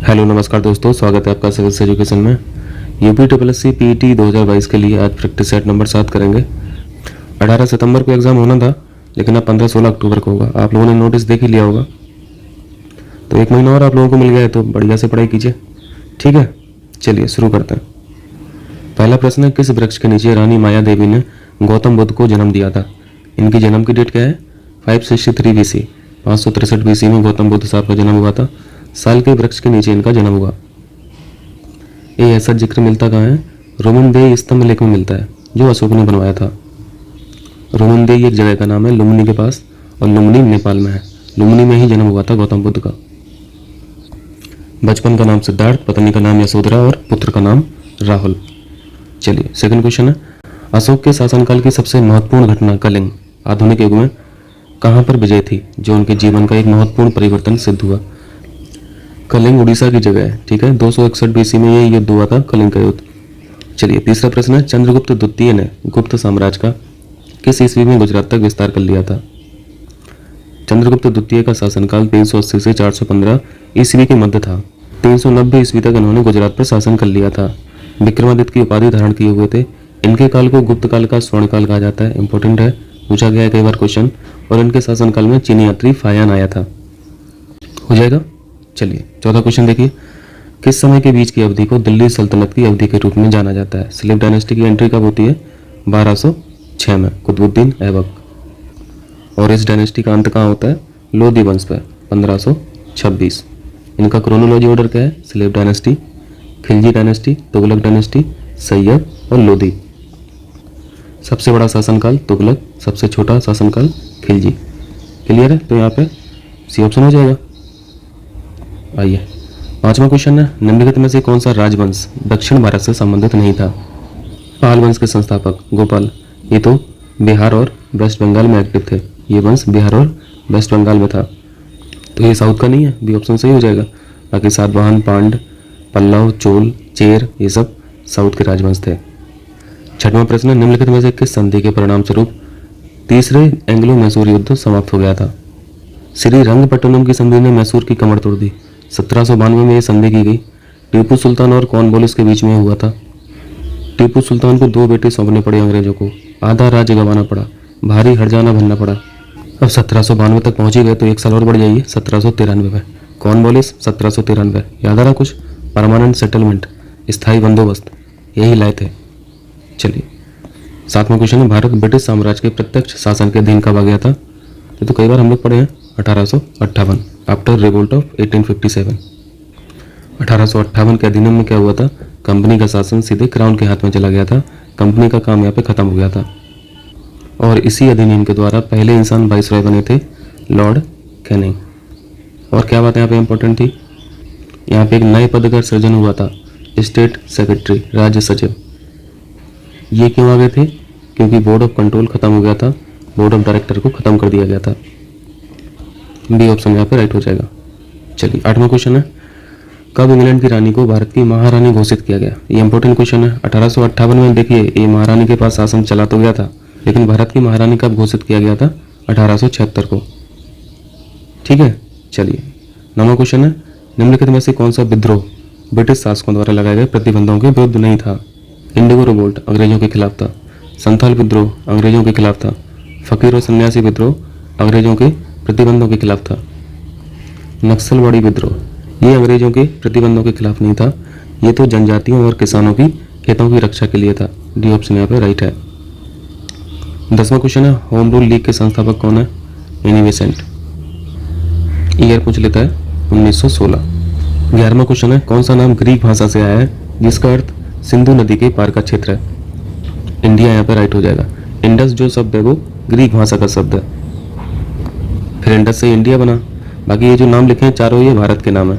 Hello नमस्कार दोस्तों, स्वागत है आपका सिविल्स एजुकेशन में। यूपी पीईटी 2022 के लिए आज प्रैक्टिस सेट नंबर 7 करेंगे। 18 सितंबर को एग्ज़ाम होना था, लेकिन अब 15-16 अक्टूबर को होगा। आप लोगों ने नोटिस देख ही लिया होगा, तो एक महीना और आप लोगों को मिल गया है, तो बढ़िया से पढ़ाई कीजिए। ठीक है, चलिए शुरू करते हैं। पहला प्रश्न है, किस वृक्ष के नीचे रानी माया देवी ने गौतम बुद्ध को जन्म दिया था? इनकी जन्म की डेट क्या है? 563 BC, 563 BC में गौतम बुद्ध साहब का जन्म हुआ था। साल के वृक्ष के नीचे इनका जन्म हुआ। ये ऐसा जिक्र मिलता कहाँ है? रोमन देई स्तंभ लेख में मिलता है, जो अशोक ने बनवाया था। रोमन देई एक जगह का नाम है लुम्बिनी के पास, और लुम्बिनी नेपाल में है। लुम्बिनी में ही जन्म हुआ था गौतम बुद्ध का। बचपन का नाम सिद्धार्थ, पत्नी का नाम यशोधरा और पुत्र का नाम राहुल। चलिए सेकंड क्वेश्चन है, अशोक के शासनकाल की सबसे महत्वपूर्ण घटना कलिंग आधुनिक युग में कहाँ पर विजय थी, जो उनके जीवन का एक महत्वपूर्ण परिवर्तन सिद्ध हुआ? कलिंग उड़ीसा की जगह है। ठीक है, 261 BC में ये युद्ध हुआ था, कलिंग का युद्ध। चलिए तीसरा प्रश्न है, चंद्रगुप्त द्वितीय ने गुप्त साम्राज्य का किस ईस्वी में गुजरात तक विस्तार कर लिया था? चंद्रगुप्त द्वितीय का शासनकाल 380 से 415 ईस्वी के मध्य था। 390 ईस्वी तक इन्होंने गुजरात पर शासन कर लिया था। विक्रमादित्य की उपाधि धारण किए हुए थे। इनके काल को गुप्त काल का स्वर्ण काल कहा जाता है। इंपॉर्टेंट है, पूछा गया है कई बार क्वेश्चन। और इनके शासनकाल में चीनी यात्री फायान आया था। हो जाएगा। चलिए चौथा क्वेश्चन देखिए, किस समय के बीच की अवधि को दिल्ली सल्तनत की अवधि के रूप में जाना जाता है? स्लेव डायनेस्टी की एंट्री कब होती है? 1206 में कुतुबुद्दीन ऐबक। और इस डायनेस्टी का अंत कहाँ होता है? लोधी वंश पर 1526। इनका क्रोनोलॉजी ऑर्डर क्या है? Slave dynasty, Khilji dynasty, Tughlaq dynasty, Syed और लोधी। सबसे बड़ा शासनकाल तुगलक, सबसे छोटा शासनकाल खिलजी। क्लियर है? तो यहाँ पे सी ऑप्शन हो जाएगा। आइए पांचवा क्वेश्चन है, निम्नलिखित में से कौन सा राजवंश दक्षिण भारत से संबंधित नहीं था? पाल वंश के संस्थापक गोपाल, ये तो बिहार और वेस्ट बंगाल में एक्टिव थे। ये वंश बिहार और वेस्ट बंगाल में था, तो ये साउथ का नहीं है। बी ऑप्शन सही हो जाएगा। बाकी सातवाहन, पांड, पल्लव, चोल, चेर, ये सब साउथ के राजवंश थे। छठवां प्रश्न है, निम्नलिखित में से किस संधि के परिणाम स्वरूप तीसरे एंग्लो मैसूर युद्ध समाप्त हो गया था? श्री रंगपट्टनम की संधि ने मैसूर की कमर तोड़ दी। 1792 में यह संधि की गई। टीपू सुल्तान और कॉर्नवालिस के बीच में हुआ था। टीपू सुल्तान को 2 बेटे सौंपने पड़े अंग्रेजों को, आधा राज्य गंवाना पड़ा, भारी हर्जाना भरना पड़ा। अब 1792 तक पहुंच ही गए, तो 1 साल और बढ़ जाइए 1793 में। कॉर्नवालिस 1793, याद आ रहा कुछ? परमानेंट सेटलमेंट, स्थायी बंदोबस्त, यही लाए थे। चलिए सातवां क्वेश्चन है, भारत ब्रिटिश साम्राज्य के प्रत्यक्ष शासन के अधीन कब आ गया था? ये तो कई बार हम लोग पढ़े हैं। 1858, आफ्टर रिवोल्ट ऑफ 1857। 1858 के अधिनियम में क्या हुआ था? कंपनी का शासन सीधे क्राउन के हाथ में चला गया था। कंपनी का काम यहाँ पे खत्म हो गया था। और इसी अधिनियम के द्वारा पहले इंसान वाइसरॉय बने थे लॉर्ड कैनिंग। और क्या बात यहाँ पे इंपॉर्टेंट थी? यहाँ पे एक नए पद का सृजन हुआ था, स्टेट सेक्रेटरी, राज्य सचिव। ये क्यों आ गए थे? क्योंकि बोर्ड ऑफ कंट्रोल खत्म हो गया था, बोर्ड ऑफ डायरेक्टर को खत्म कर दिया गया था। बी ऑप्शन यहाँ पे राइट हो जाएगा। चलिए आठवां क्वेश्चन है, कब इंग्लैंड की रानी को भारत की महारानी घोषित किया गया? ये इंपॉर्टेंट क्वेश्चन है। 1858 में देखिए, ये महारानी के पास शासन चला तो गया था, लेकिन भारत की महारानी कब घोषित किया गया था? 1876 को। ठीक है, चलिए नौवां क्वेश्चन है, निम्नलिखित में से कौन सा विद्रोह ब्रिटिश शासकों द्वारा लगाए गए प्रतिबंधों के विरुद्ध नहीं था? इंडिगो रिवोल्ट अंग्रेजों के खिलाफ था, संथाल विद्रोह अंग्रेजों के खिलाफ था, फकीर और सन्यासी विद्रोह अंग्रेजों के प्रतिबंधों के खिलाफ था, नक्सलवाड़ी विद्रोह ये अंग्रेजों के प्रतिबंधों के खिलाफ नहीं था, ये तो जनजातियों और किसानों की हितों की रक्षा के लिए था। डी ऑप्शन यहाँ पे राइट है। 10वां क्वेश्चन है, होम रूल लीग के संस्थापक कौन है? Annie Besant. ईयर पूछ लेता है 1916। 11वां क्वेश्चन है, कौन सा नाम ग्रीक भाषा से आया है जिसका अर्थ सिंधु नदी के पार का क्षेत्र है? इंडिया यहाँ पे राइट हो जाएगा। इंडस जो शब्द है वो ग्रीक भाषा का शब्द है, फिर इंडस से इंडिया बना। बाकी ये जो नाम लिखे हैं चारों, ये भारत के नाम है।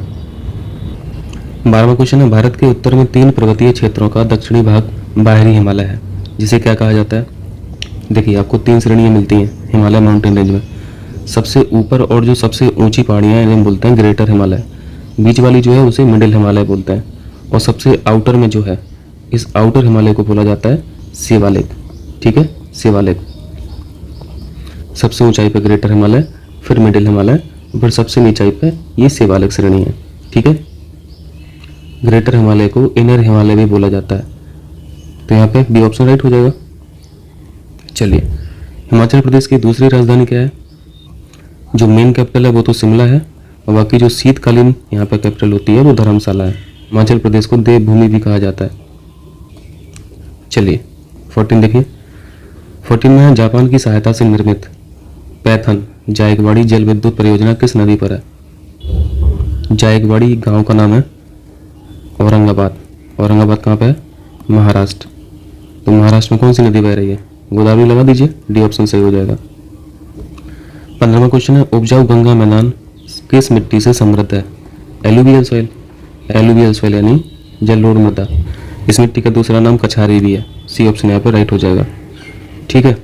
12वां क्वेश्चन है, भारत के उत्तर में 3 पर्वतीय क्षेत्रों का दक्षिणी भाग बाहरी हिमालय है, जिसे क्या कहा जाता है? देखिए आपको 3 श्रेणियां मिलती हैं हिमालय माउंटेन रेंज में। सबसे ऊपर और जो सबसे ऊंची पहाड़ियां हैं इन्हें बोलते हैं ग्रेटर हिमालय, बीच वाली जो है उसे मिडिल हिमालय बोलते हैं, और सबसे आउटर में जो है इस आउटर हिमालय को बोला जाता है शिवालिक। ठीक है, शिवालिक। सबसे ऊंचाई पे ग्रेटर हिमालय, फिर मिडिल हिमालय, फिर सबसे नीचाई पे ये शिवालिक श्रेणी है। ठीक है, ग्रेटर हिमालय को इनर हिमालय भी बोला जाता है। तो यहाँ पे बी ऑप्शन राइट हो जाएगा। चलिए, हिमाचल प्रदेश की दूसरी राजधानी क्या है? जो मेन कैपिटल है वो तो शिमला है, और बाकी जो शीतकालीन यहाँ पे कैपिटल होती है वो धर्मशाला है। हिमाचल प्रदेश को देवभूमि भी कहा जाता है। चलिए 14 देखिए। 14 में है, जापान की सहायता से निर्मित पैथन जायकवाड़ी जल विद्युत परियोजना किस नदी पर है? जायकवाड़ी गांव का नाम है औरंगाबाद। औरंगाबाद कहाँ पे है? महाराष्ट्र। तो महाराष्ट्र में कौन सी नदी बह रही है? गोदावरी लगा दीजिए, डी ऑप्शन सही हो जाएगा। 15वां क्वेश्चन है, उपजाऊ गंगा मैदान किस मिट्टी से समृद्ध है? Alluvial soil. एलुवियल सॉइल यानी जलोढ़ मृदा। इस मिट्टी का दूसरा नाम कछारी भी है। सी ऑप्शन यहाँ पर राइट हो जाएगा। ठीक है।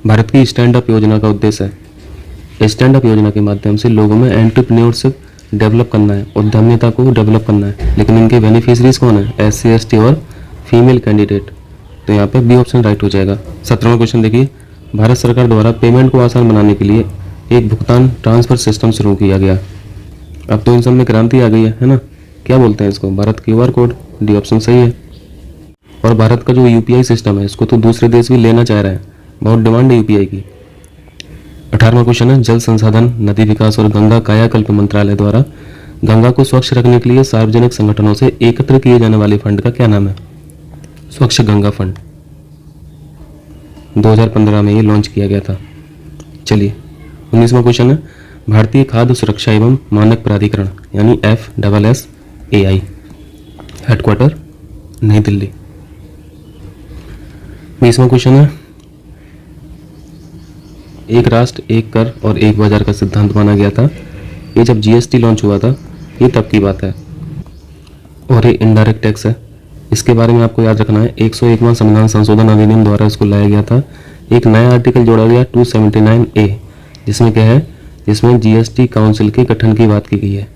भारत की स्टैंड अप योजना का उद्देश्य है, स्टैंड अप योजना के माध्यम से लोगों में एंटरप्रेन्योरशिप डेवलप करना है, उद्यमिता को डेवलप करना है। लेकिन इनके बेनिफिशरीज कौन है? SC ST और फीमेल कैंडिडेट। तो यहाँ पे बी ऑप्शन राइट हो जाएगा। 17वां क्वेश्चन देखिए, भारत सरकार द्वारा पेमेंट को आसान बनाने के लिए एक भुगतान ट्रांसफर सिस्टम शुरू किया गया। अब तो इन सब में क्रांति आ गई है ना? क्या बोलते हैं इसको? Bharat QR code. D option सही है। और भारत का जो UPI सिस्टम है इसको तो दूसरे देश भी लेना चाह रहे हैं, बहुत डिमांड है UPI की। 18वां क्वेश्चन है, जल संसाधन, नदी विकास और गंगा कायाकल्प मंत्रालय द्वारा गंगा को स्वच्छ रखने के लिए सार्वजनिक संगठनों से एकत्र किए जाने वाले फंड का क्या नाम है? स्वच्छ गंगा फंड। 2015 में ये लॉन्च किया गया था। चलिए 19वां क्वेश्चन है, भारतीय खाद्य सुरक्षा एवं मानक प्राधिकरण यानी FSSAI हेडक्वार्टर नई दिल्ली। 20वां क्वेश्चन है, एक राष्ट्र एक कर और एक बाजार का सिद्धांत माना गया था। ये जब GST लॉन्च हुआ था, ये तब की बात है। और ये इनडायरेक्ट टैक्स है। इसके बारे में आपको याद रखना है, 101वां संविधान संशोधन अधिनियम द्वारा इसको लाया गया था। एक नया आर्टिकल जोड़ा गया 279A, जिसमें क्या है? जिसमें GST काउंसिल के गठन की बात की गई है।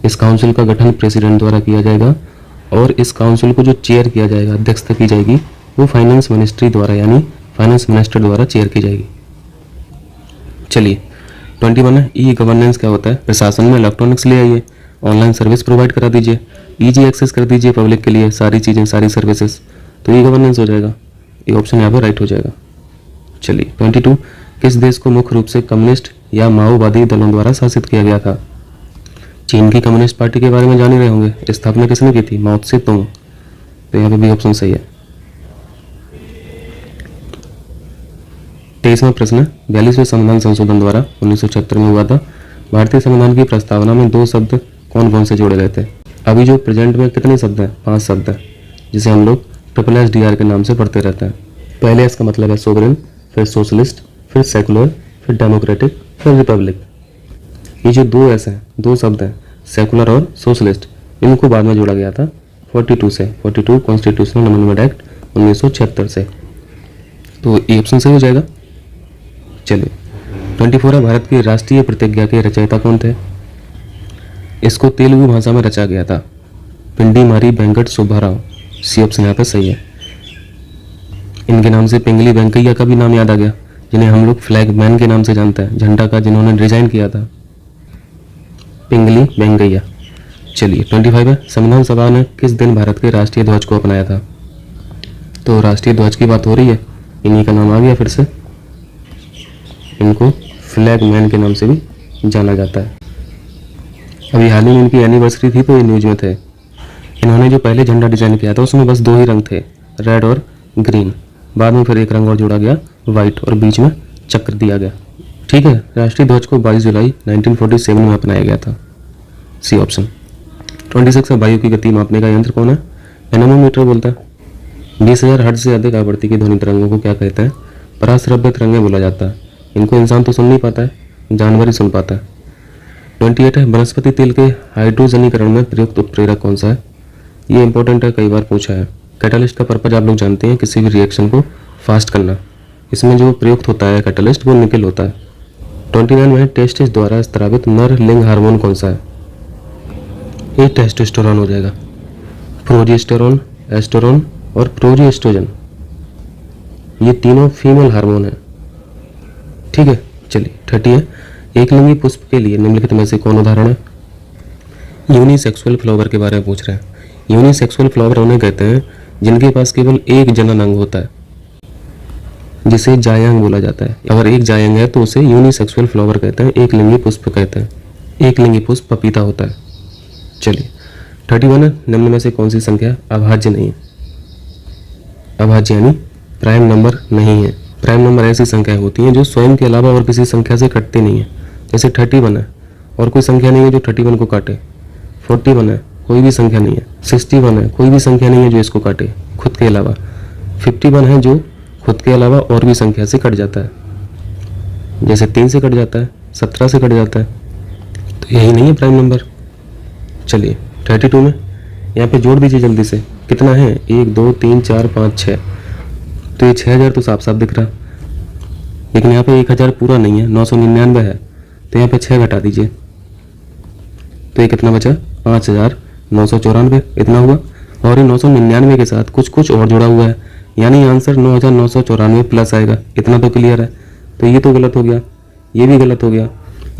इस काउंसिल का गठन प्रेसिडेंट द्वारा किया जाएगा, और इस काउंसिल को जो चेयर किया जाएगा, अध्यक्षता की जाएगी, वो फाइनेंस मिनिस्ट्री द्वारा यानी फाइनेंस मिनिस्टर द्वारा चेयर की जाएगी। चलिए 21 है, ई गवर्नेंस क्या होता है? प्रशासन में इलेक्ट्रॉनिक्स ले आइए, ऑनलाइन सर्विस प्रोवाइड करा दीजिए, ईजी एक्सेस कर दीजिए पब्लिक के लिए सारी चीज़ें, सारी सर्विसेज। तो ई गवर्नेंस हो जाएगा। ये ऑप्शन यहाँ पर राइट हो जाएगा। चलिए 22, किस देश को मुख्य रूप से कम्युनिस्ट या माओवादी दलों द्वारा शासित किया गया था? चीन की कम्युनिस्ट पार्टी के बारे में जान ही रहे होंगे। स्थापना किसने की थी? माओ त्से तुंग। तो यहाँ पे बी ऑप्शन सही है। 23वां प्रश्न है, 42वें संविधान संशोधन द्वारा 1976 में हुआ था। भारतीय संविधान की प्रस्तावना में 2 शब्द कौन कौन से जोड़े गए थे? अभी जो प्रेजेंट में कितने शब्द हैं? 5 शब्द हैं, जिसे हम लोग SSDR के नाम से पढ़ते रहते हैं। पहले इसका मतलब है सोवरेन, फिर सोशलिस्ट, फिर सेकुलर, फिर डेमोक्रेटिक, फिर रिपब्लिक। ये जो 2 शब्द हैं, सेकुलर और सोशलिस्ट, इनको बाद में जोड़ा गया था 42 से, 42 कॉन्स्टिट्यूशनल अमेंडमेंट एक्ट 1976 से। तो ये ऑप्शन सही हो जाएगा। चलिए 24 है, भारत की राष्ट्रीय प्रतिज्ञा के रचयिता कौन थे? इसको तेलुगु भाषा में रचा गया था, पिंडी मारी वेंकट सुब्बाराव। सी ऑप्शन यहाँ पे सही है। इनके नाम से पिंगली वेंकैया का भी नाम याद आ गया, जिन्हें हम लोग फ्लैग मैन के नाम से जानते हैं, झंडा का जिन्होंने डिजाइन किया था, पिंगली वेंकैया। चलिए 25 है, संविधान सभा ने किस दिन भारत के राष्ट्रीय ध्वज को अपनाया था? तो राष्ट्रीय ध्वज की बात हो रही है, इन्हीं का नाम आ गया फिर से। इनको फ्लैग मैन के नाम से भी जाना जाता है। अभी हाल ही में इनकी एनिवर्सरी थी तो ये न्यूज में थे। इन्होंने जो पहले झंडा डिजाइन किया था उसमें बस 2 ही रंग थे, रेड और ग्रीन। बाद में फिर एक रंग और जोड़ा गया, वाइट, और बीच में चक्र दिया गया। ठीक है। राष्ट्रीय ध्वज को 22 जुलाई 1947 में अपनाया गया था। C option. 26 है, वायु की गति मापने का यंत्र कौन है? एनेमोमीटर बोलता है। 20,000 हर्ट्ज से अधिक आवृत्ति की ध्वनि तरंगों को क्या कहते हैं? पराश्रव्य तरंगें बोला जाता है। इनको इंसान तो सुन नहीं पाता है, जानवर ही सुन पाता है। 28 है, वनस्पति तेल के हाइड्रोजनीकरण में प्रयुक्त उत्प्रेरक कौन सा है? ये इंपॉर्टेंट है, कई बार पूछा है। कैटालिस्ट का पर्पज आप लोग जानते हैं, किसी भी रिएक्शन को फास्ट करना। इसमें जो प्रयुक्त होता है कैटालिस्ट, वो निकल होता है। 29 में टेस्टिस द्वारा स्त्रावित नर लिंग हार्मोन कौन सा है? ये टेस्टोस्टेरोन हो जाएगा। प्रोजेस्टेरोन, एस्टेरोन और प्रोजेस्ट्रोजन, ये तीनों फीमेल हार्मोन है। ठीक है। चलिए 30 है, एक लिंगी पुष्प के लिए निम्नलिखित में से कौन उदाहरण है? यूनिसेक्सुअल फ्लावर के बारे में पूछ रहे हैं। यूनिसेक्सुअल फ्लावर उन्हें कहते हैं जिनके पास केवल एक जनन अंग होता है, जिसे जायंग बोला जाता है। अगर एक जायंग है तो उसे यूनिसेक्सुअल फ्लावर कहते हैं, एक लिंगी पुष्प कहते हैं। एक लिंगी पुष्प पपीता होता है। चलिए 31 है, निम्न में से कौन सी संख्या अभाज्य नहीं है? अभाज्य यानी प्राइम नंबर नहीं है। प्राइम नंबर ऐसी संख्याएं होती हैं जो स्वयं के अलावा और किसी संख्या से कटती नहीं है। जैसे 31 है और कोई संख्या नहीं है जो 31 को काटे। 41 है, कोई भी संख्या नहीं है। 61 है, कोई भी संख्या नहीं है जो इसको काटे खुद के अलावा। 51 है जो खुद के अलावा और भी संख्या से कट जाता है, जैसे 3 से कट जाता है, 17 से कट जाता है। तो यही नहीं है प्राइम नंबर। चलिए 32 में यहाँ पे जोड़ दीजिए जल्दी से, कितना है? 1 2 3 4 5 6। तो ये 6000 तो साफ साफ दिख रहा, लेकिन यहाँ पे 1000 पूरा नहीं है, 999 है। तो यहाँ पे 6 घटा दीजिए, तो ये कितना बचा? 5994 इतना हुआ। और ये 999 के साथ कुछ कुछ और जुड़ा हुआ है, यानी आंसर 9994 प्लस आएगा। इतना तो क्लियर है। तो ये तो गलत हो गया, ये भी गलत हो गया,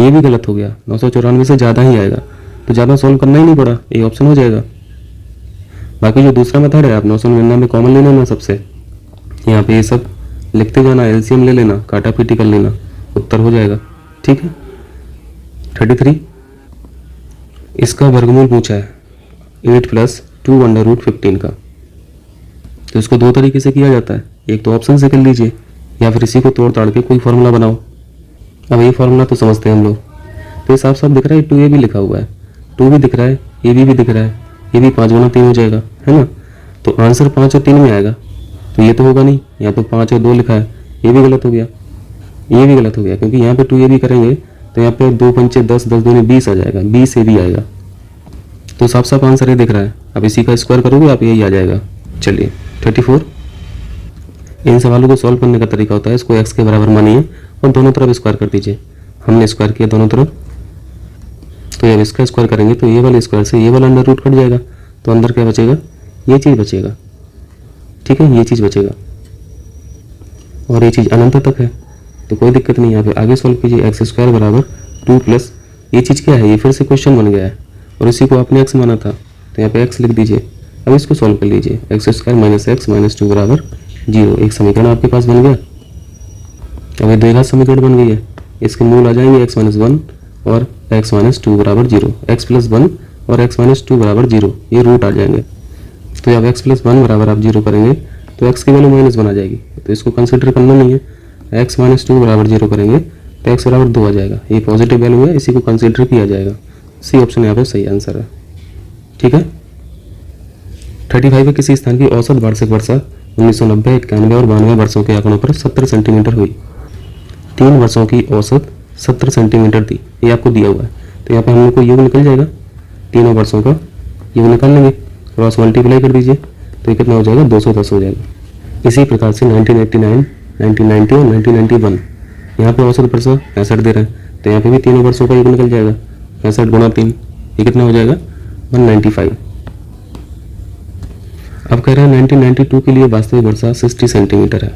ये भी गलत हो गया। 994 से ज़्यादा ही आएगा, तो ज़्यादा सॉल्व करना ही नहीं पड़ा, ये ऑप्शन हो जाएगा। बाकी जो दूसरा मेथड है, आप 999 कॉमन ले लेना सबसे, यहाँ पे ये सब लिखते जाना, एलसीएम ले लेना, काटा पीटी कर लेना, उत्तर हो जाएगा। ठीक है। 33 इसका वर्गमूल पूछा है 8 + 2√15 का। तो इसको दो तरीके से किया जाता है, एक तो ऑप्शन से कर लीजिए या फिर इसी को तोड़ ताड़ के कोई फॉर्मूला बनाओ। अब ये फॉर्मूला तो समझते हैं हम लोग। तो ये साफ साफ दिख रहा है, 2a भी लिखा हुआ है, 2 भी दिख रहा है, ये भी दिख रहा है, ये भी 5 × 3 हो जाएगा, है ना। तो आंसर 5 और 3 में आएगा। तो ये तो होगा नहीं, यहाँ पे 5 और 2 लिखा है, ये भी गलत हो गया, ये भी गलत हो गया, क्योंकि यहाँ पे 2a भी करेंगे तो यहाँ पे 2 × 5 = 10, 10 × 2 = 20 आ जाएगा, 20 से भी आएगा। तो साफ साफ आंसर ये दिख रहा है। अब इसी का स्क्वायर करोगे आप, यही आ जाएगा। चलिए 34 इन सवालों को सॉल्व करने का तरीका होता है, इसको x के बराबर मानिए और दोनों तरफ स्क्वायर कर दीजिए। हमने स्क्वायर किया दोनों तरफ, तो जब इसका स्क्वायर करेंगे तो ये वाले स्क्वायर से ये वाला अंडर रूट कट जाएगा, तो अंदर क्या बचेगा? ये चीज़ बचेगा। ठीक है, ये चीज़ बचेगा और ये चीज़ अनंत तक है, तो कोई दिक्कत नहीं। यहाँ पे आगे सॉल्व कीजिए, x² = 2 प्लस ये चीज़ क्या है? ये फिर से क्वेश्चन बन गया है और इसी को आपने x माना था, तो यहाँ पे x लिख दीजिए। अब इसको सॉल्व कर लीजिए, x² - x - 2 = 0। एक समीकरण आपके पास बन गया। अब ये द्विघात समीकरण बन गई है, इसके मूल आ जाएंगे x - 1 और x - 2 = 0, x + 1 और x - 2 = 0, ये रूट आ जाएंगे। तो जब x + 1 बराबर आप 0 करेंगे तो x की वैल्यू -1 आ जाएगी, तो इसको कंसिडर करना नहीं है। x - 2 = 0 करेंगे तो x = 2 आ जाएगा, ये पॉजिटिव वैल्यू है, इसी को कंसिडर किया जाएगा। सी ऑप्शन यहाँ पे सही आंसर है। ठीक है। 35 में किसी स्थान की औसत वार्षिक वर्षा 1990, 91 और 92 वर्षों के आंकड़ों पर 70 सेंटीमीटर हुई। 3 वर्षों की औसत 70 सेंटीमीटर थी, ये आपको दिया हुआ है। तो यहाँ पे हम लोग को योग निकल जाएगा, तीनों वर्षों का योग निकाल लेंगे, क्रॉस मल्टीप्लाई कर दीजिए, तो ये कितना हो जाएगा? 210 हो जाएगा। इसी प्रकार से 1989, 1990 और 1991 यहाँ पे औसत वर्षा 65 दे रहे हैं, तो यहाँ पे भी तीनों वर्षों का योग निकल जाएगा। 65 × 3 ये कितना हो जाएगा? 195। अब कह रहे हैं 1992 के लिए वास्तविक वर्षा 60 सेंटीमीटर है।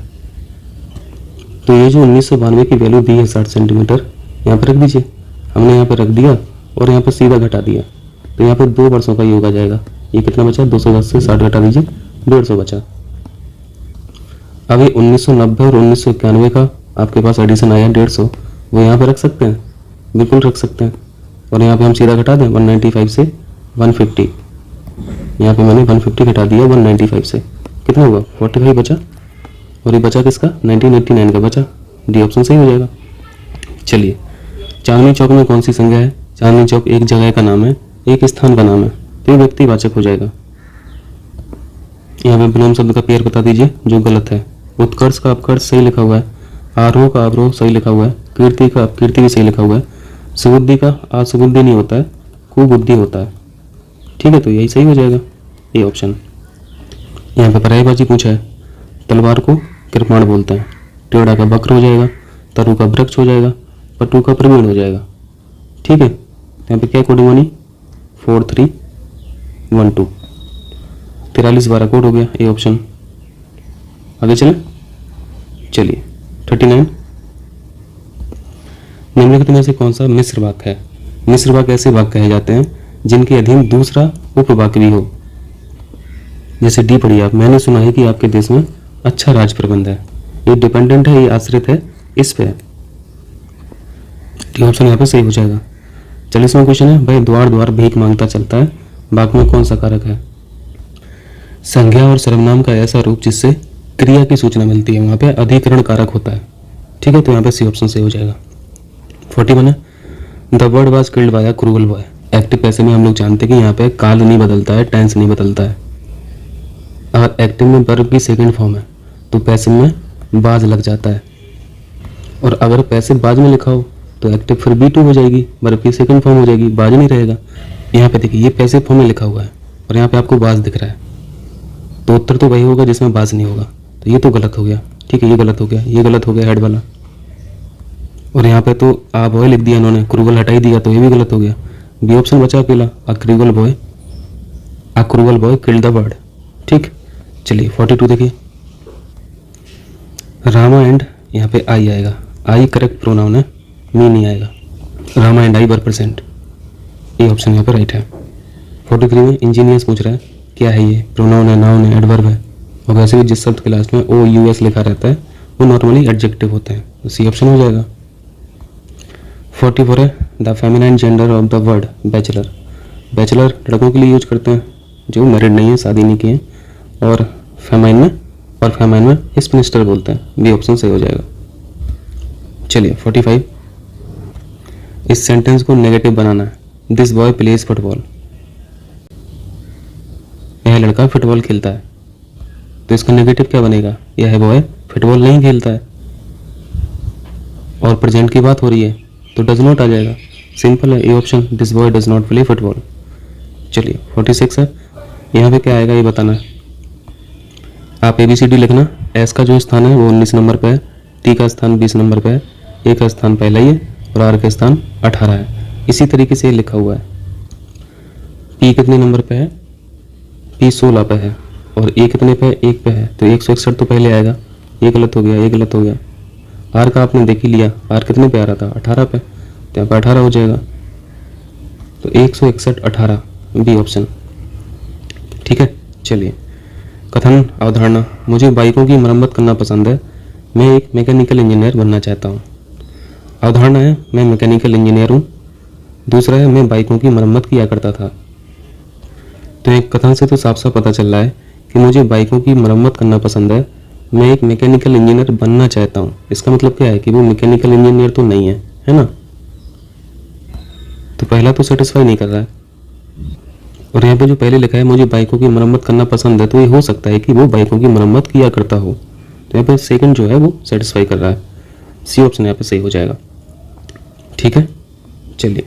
तो ये जो 1992 की वैल्यू दी है 60 सेंटीमीटर, यहाँ पर रख दीजिए। हमने यहाँ पर रख दिया और यहाँ पर सीधा घटा दिया, तो यहाँ पर 2 वर्षों का योग आ जाएगा। ये कितना बचा? 210 से 60 घटा दीजिए, 150 बचा। अब ये 1990 और 1991 का आपके पास एडिशन आया 150, वो यहाँ पर रख सकते हैं, बिल्कुल रख सकते हैं। और यहाँ पे हम सीधा घटा दें 195 से 150, यहाँ पे मैंने 150 घटा दिया 195 से, कितना हुआ? 45 बचा। और ये बचा किसका? 1989 का बचा। डी ऑप्शन सही हो जाएगा। चलिए चांदनी चौक में कौन सी संज्ञा है? चांदनी चौक एक जगह का नाम है, एक स्थान का नाम है, तो ये व्यक्तिवाचक हो जाएगा। यहाँ पे विलोम शब्द का पेयर बता दीजिए जो गलत है। उत्कर्ष का अपकर्ष सही लिखा हुआ है, आरोह का अवरोह सही लिखा हुआ है, कीर्ति का अपकीर्ति भी सही लिखा हुआ है, सुबुद्धि का असुबुद्धि नहीं होता है, कुबुद्धि होता है। ठीक है, तो यही सही हो जाएगा, ये ऑप्शन। यहाँ पे परायेबाजी पूछा है, तलवार को कृपाण बोलते हैं, टेढ़ा का वक्र हो जाएगा, तरु का वृक्ष हो जाएगा, पटु का प्रवीण हो जाएगा। ठीक है, यहाँ पे क्या कोडिंग बनी? 4312, 43 12 कोड हो गया, ये ऑप्शन। आगे चलें। चलिए 39 निम्नलिखित में से कौन सा मिश्र वाक्य है? मिश्र वाक्य ऐसे वाक्य कहे जाते हैं जिनके अधीन दूसरा उपवाक्य भी हो। जैसे डी पढ़िए आप, मैंने सुना है कि आपके देश में अच्छा राज प्रबंध है। ये डिपेंडेंट है, ये आश्रित है इस पे। डी ऑप्शन यहाँ पे सही हो जाएगा। 40वां क्वेश्चन है, भाई द्वार द्वार भीख मांगता चलता है, वाक्य में कौन सा कारक है? संज्ञा और सर्वनाम का ऐसा रूप जिससे क्रिया की सूचना मिलती है, वहां पे अधिकरण कारक होता है। ठीक है, तो यहाँ पे सी ऑप्शन सही हो जाएगा। 41 है, the word was killed by a cruel boy. Active passive में हम लोग जानते हैं कि यहाँ पे काल नहीं बदलता है, टेंस नहीं बदलता है। अगर एक्टिव में वर्ब की सेकंड फॉर्म है तो पैसिव में बाज लग जाता है, और अगर पैसिव बाज में लिखा हो तो एक्टिव फिर B2 हो जाएगी, वर्ब की सेकंड फॉर्म हो जाएगी, बाज नहीं रहेगा। यहाँ पे देखिए ये पैसिव फॉर्म में लिखा हुआ है और यहाँ पे आपको बाज दिख रहा है, तो उत्तर तो वही होगा जिसमें बाज नहीं होगा। तो ये तो गलत हो गया। ठीक है, ये गलत हो गया, ये गलत हो गया हेड वाला। और यहाँ पे तो आ बॉय लिख दिया इन्होंने, क्रूअल हटा ही दिया, तो ये भी गलत हो गया। बी ऑप्शन बचा अकेला, अ cruel boy killed the bird. ठीक, चलिए 42 देखिए, रामा एंड, यहाँ पे आई आएगा, आई करेक्ट प्रोनाउन है, मी नहीं आएगा। Rama and I were present, ये ऑप्शन यहाँ पे राइट है। 43 में इंजीनियर्स पूछ रहा है क्या है ये, प्रोनाउन है, नाउन है, एडवर्ब है। और वैसे भी जिस शब्द के लास्ट में ओ यू एस लिखा रहता है वो नॉर्मली एडजेक्टिव होते हैं, तो सी ऑप्शन हो जाएगा। 44 है, the feminine gender of the word bachelor. Bachelor लड़कों के लिए यूज करते हैं जो मैरिड नहीं है, शादी नहीं किए, और फेमाइन में स्पिनिस्टर बोलते हैं। बी ऑप्शन सही हो जाएगा। चलिए 45, इस सेंटेंस को नेगेटिव बनाना है। दिस बॉय प्लेज फुटबॉल, यह लड़का फुटबॉल खेलता है, तो इसका नेगेटिव क्या बनेगा? यह बॉय फुटबॉल नहीं खेलता है, और प्रेजेंट की बात हो रही है तो डज नॉट आ जाएगा। सिंपल है, A option, this boy does not play football. चलिए 46 है, यहाँ पे क्या आएगा ये बताना है। आप ABCD लिखना, एस का जो स्थान है वो 19 नंबर पे है, टी का स्थान 20 नंबर पे है, ए का स्थान पहला ही है, और आर का स्थान 18 है। इसी तरीके से लिखा हुआ है। पी कितने नंबर पे है? पी 16 पे है, और ए कितने पे है? 1 पे है, तो 161 तो पहले आएगा। ये गलत हो गया, ये गलत हो गया। आर का आपने देख ही लिया, आर कितने पे आ रहा था? 18 पे, तो यहाँ पे 18 हो जाएगा। तो 161 18, बी ऑप्शन। ठीक है, चलिए कथन अवधारणा, मुझे बाइकों की मरम्मत करना पसंद है, मैं एक मैकेनिकल इंजीनियर बनना चाहता हूँ। अवधारणा है मैं मैकेनिकल इंजीनियर हूँ, दूसरा है मैं बाइकों की मरम्मत किया करता था। तो एक कथन से तो साफ साफ पता चल रहा है कि मुझे बाइकों की मरम्मत करना पसंद है, मैं एक मैकेनिकल इंजीनियर बनना चाहता हूँ। इसका मतलब क्या है कि वो मैकेनिकल इंजीनियर तो नहीं है ना। तो पहला तो सेटिस्फाई नहीं कर रहा है, और यहाँ पे जो पहले लिखा है मुझे बाइकों की मरम्मत करना पसंद है, तो ये हो सकता है कि वो बाइकों की मरम्मत किया करता हो। तो यहाँ पे सेकंड जो है वो सेटिस्फाई कर रहा है, सी ऑप्शन यहाँ पे सही हो जाएगा। ठीक है, चलिए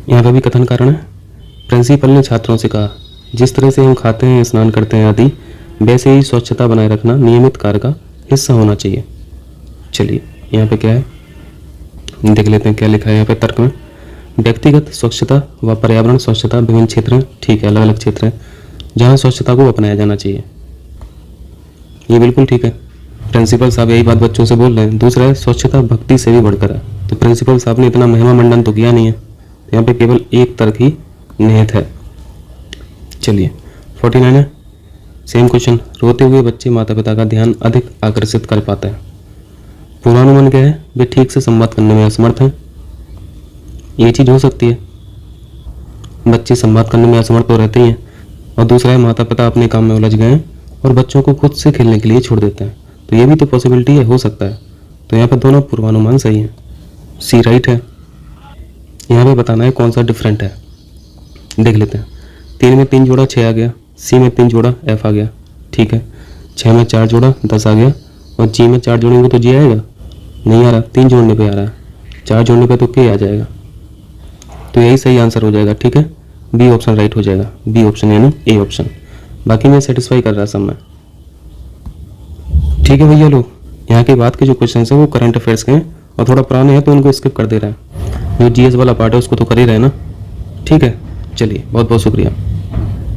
यहाँ पे भी कथन कारण है। प्रिंसिपल ने छात्रों से कहा, जिस तरह से हम खाते हैं, स्नान करते हैं आदि, वैसे ही स्वच्छता बनाए रखना नियमित कार्य का हिस्सा होना चाहिए। चलिए यहाँ पे क्या है देख लेते हैं, क्या लिखा है यहाँ पे तर्क में। व्यक्तिगत स्वच्छता व पर्यावरण स्वच्छता विभिन्न क्षेत्र हैं, ठीक है, अलग अलग क्षेत्र हैं जहाँ स्वच्छता को अपनाया जाना चाहिए। ये बिल्कुल ठीक है, प्रिंसिपल साहब यही बात बच्चों से बोल रहे हैं। दूसरा है स्वच्छता भक्ति से भी बढ़कर है, तो प्रिंसिपल साहब ने इतना महिमा मंडन तो किया नहीं है, यहाँ पे केवल एक तर्क ही निहित है। चलिए 49 है, सेम क्वेश्चन, रोते हुए बच्चे माता पिता का ध्यान अधिक आकर्षित कर पाते हैं। पूर्वानुमान क्या है? वे ठीक से संवाद करने में असमर्थ हैं। ये चीज़ हो सकती है, बच्चे संवाद करने में असमर्थ तो रहते ही हैं, और दूसरा है माता पिता अपने काम में उलझ गए हैं और बच्चों को खुद से खेलने के लिए छोड़ देते हैं। तो ये भी तो पॉसिबिलिटी है, हो सकता है। तो यहाँ पर दोनों पूर्वानुमान सही है, सी राइट है। यहाँ पे बताना है कौन सा डिफरेंट है, देख लेते हैं। 3 में 3 जोड़ा 6 आ गया, सी में 3 जोड़ा एफ आ गया, ठीक है। 6 में 4 जोड़ा 10 आ गया, और जी में 4 जोड़ेंगे तो जी आएगा, नहीं आ रहा, 3 जोड़ने पे आ रहा है, 4 जोड़ने पे तो के आ जाएगा। तो यही सही आंसर हो जाएगा, ठीक है, बी ऑप्शन राइट हो जाएगा, बी ऑप्शन यानी ए ऑप्शन। बाकी मैं सेटिस्फाई कर रहा सब में। ठीक है भैया लोग, यहाँ के बाद के जो क्वेश्चन है वो करंट अफेयर्स के हैं और थोड़ा पुराने हैं तो उनको स्किप कर दे रहा है। जो जीएस वाला पार्ट है उसको तो कर ही रहे ना। ठीक है, चलिए बहुत बहुत शुक्रिया।